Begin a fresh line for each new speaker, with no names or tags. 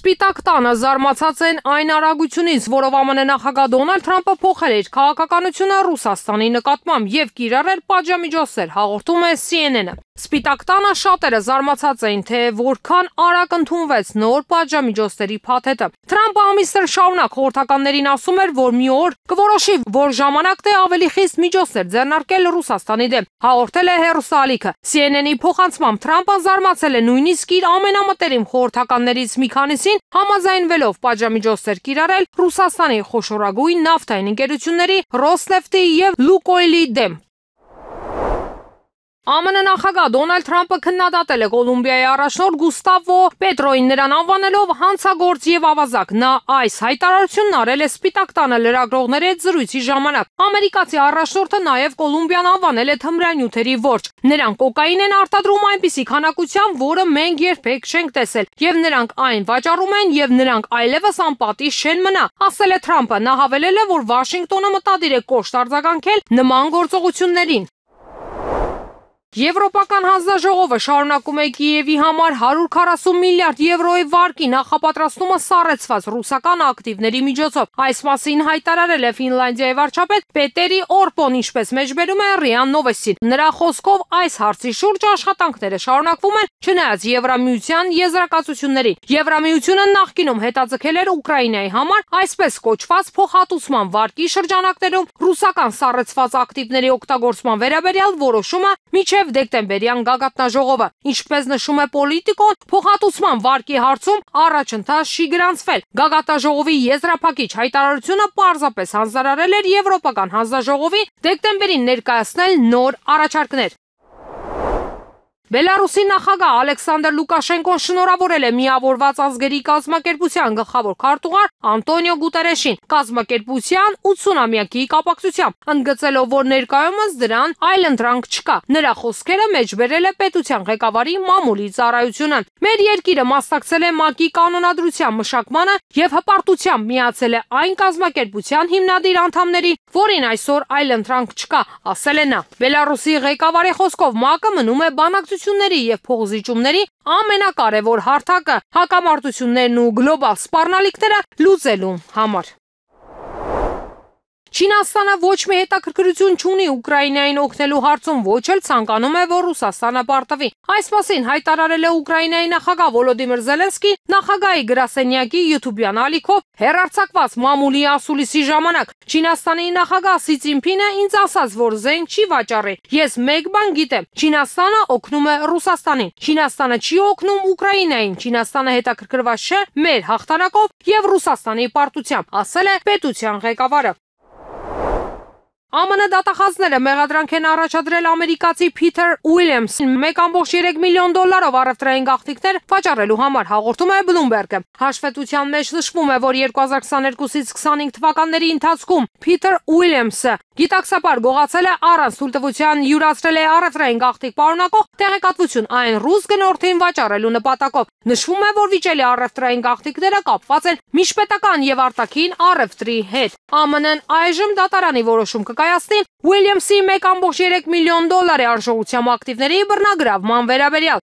Սպիտակ տանը զարմացած են այն արագությունից, որով ԱՄՆ նախագահ Դոնալդ Թրամփը փոխել իր քաղաքականությունը Ռուսաստանի նկատմամբ եւ կիրառել պատժամիջոցներ, հաղորդում է CNN-ը։ Սպիտակ տանը շատերը զարմացած էին, թե որքան արագ ընդունվեց նոր պատժամիջոցների փաթեթը։ Թրամփը ամիսներ շարունակ խորհրդականներին ասում էր, որ մի օր կորոշի, որ ժամանակն է ավելի խիստ միջոցներ ձեռնարկել Ռուսաստանի դեմ, հաղորդել է հեռուստաալիքը։ CNN-ի փոխանցմամբ Թրամփը զարմացել է նույնիսկ իր ամենամտերիմ խորհրդականներից մի քանիսին, համաձայնվելով պատժամիջոցներ կիրառել Ռուսաստանի խոշորագույն նավթային ընկերությունների Ռոսնեֆտի եւ Լուկոյլի դեմ։ ԱՄՆ նախագահ Դոնալդ Թրամփը քննադատել է Կոլումբիայի առաջնորդ Գուստավո Պետրոին, նրան անվանելով հանցագործ եւ ավազակ։ Նա այս հայտարարությունն արել է Սպիտակ տանը լրագրողների հետ զրույցի ժամանակ։ Ամերիկացի առաջնորդը նաեւ Կոլումբիան անվանել է թմրանյութերի որջը։ Նրանք կոկաին են արտադրում այնպիսի քանակությամբ, որը մենք երբեք չենք տեսել, եւ նրանք այն վաճառում են եւ նրանք այլևս անպատիժ չեն մնա, ասել է Թրամփը։ Նա հավելել է, որ Վաշինգտոնը մտադիր է կոշտ արձագանքել նման գործողություններին։ Եվրոպական հանձնաժողովը շարունակում է Կիևի համար 140 միլիարդ եվրոյի վարկի նախապատրաստումը սառեցված ռուսական ակտիվների միջոցով։ Այս մասին հայտարարել է Ֆինլանդիայի վարչապետ Պետերի Օրպոն, ինչպես մեջբերում է ՌԻԱ Նովոստին։ Նրա խոսքով այս հարցի շուրջ աշխատանքները շարունակվում են չնայած Եվրամիության եզրակացություններին։ Եվրամիությունը նախկինում հետաձգել էր Ուկրաինայի համար այսպես կոչված փոխհատուցման վարկի շրջանակներում ռուսական սառեցված ակտիվների օգտագործման վերաբերյալ որոշումը մինչև դեկտեմբերյան գագաթնաժողովը։ Ինչպես նշում է Պոլիտիկոն, փոխհատուցման վարկի հարցում առաջընթաց չի գրանցվել։ Գագաթնաժողովի եզրափակիչ հայտարարությունը պարզապես հանձնարարել էր Եվրոպական հանձնաժողովին դեկտեմբերին ներկայացնել նոր առաջարկներ։ Բելարուսի նախագահ Ալեքսանդր Լուկաշենկոն շնորհավորել է Միավորված ազգերի կազմակերպության գլխավոր քարտուղար Անտոնիո Գուտերեշին կազմակերպության 80-ամյակի կապակցությամբ, ընդգծելով, որ ներկայումս դրան այլընտրանք չկա։ Նրա խոսքերը մեջբերել է պետության ղեկավարի մամուլի ծառայությունը։ Մեր երկիրը մասնակցել է ՄԱԿ-ի կանոնադրության մշակմանը եւ հպարտությամբ միացել է այն կազմակերպության հիմնադիր անդամներին, որին այսօր այլընտրանք չկա, ասել է նա։ Բելարուսի ղեկավարի խոսքով ՄԱԿ-ը մնում է բանակցությունների եւ փոխզիջումների ամենակարևոր հարթակը հակամարտություններն ու գլոբալ սպառնալիքները լուծելու համար։ Չինաստանը ոչ մի հետաքրքրություն չունի Ուկրաինային օգնելու հարցում, ոչ էլ ցանկանում է, որ Ռուսաստանը պարտվի։ Այս մասին հայտարարել է Ուկրաինայի նախագահ Վոլոդիմիր Զելենսկի նախագահի գրասենյակի YouTube-յան ալիքով հեռարձակված մամուլի ասուլիսի ժամանակ։ Չինաստանի նախագահ Սի Ցզինփինը ինձ ասաց, որ զենք չի վաճառի։ Ես մեկ բան գիտեմ. Չինաստանը օգնում է Ռուսաստանին։ Չինաստանը չի օգնում Ուկրաինային։ Չինաստանը հետաքրքրված չէ մեր հաղթանակով եւ Ռուսաստանի պարտությամբ, ասել է պետության ղեկավարը։ ԱՄՆ դատախազները մեղադրանք են առաջադրել ամերիկացի Փիթեր Ուիլյամսին $1.3 միլիոն առևտրային գաղտնիքներ վաճառելու համար, հաղորդում է Bloomberg-ը։ Հաշվետվության մեջ նշվում է, որ 2022-ից 25 թվականների ընթացքում Փիթեր Ուիլյամսը գիտակցաբար գողացել է առանց թույլտվության յուրացրել է առևտրային գաղտնիք պարունակող տեղեկատվություն այն ռուս գնորդին վաճառելու նպատակով։ Նշվում է, որ վիճելի առևտրային գաղտնիքները կապված են միջպետական եւ արտաքին առևտրի հետ։ ԱՄՆ-ն այժմ դատարանի որոշում կկայացնի Ուիլյամսի $1.3 միլիոն արժողությամբ ակտիվների բռնագրավման վերաբերյալ։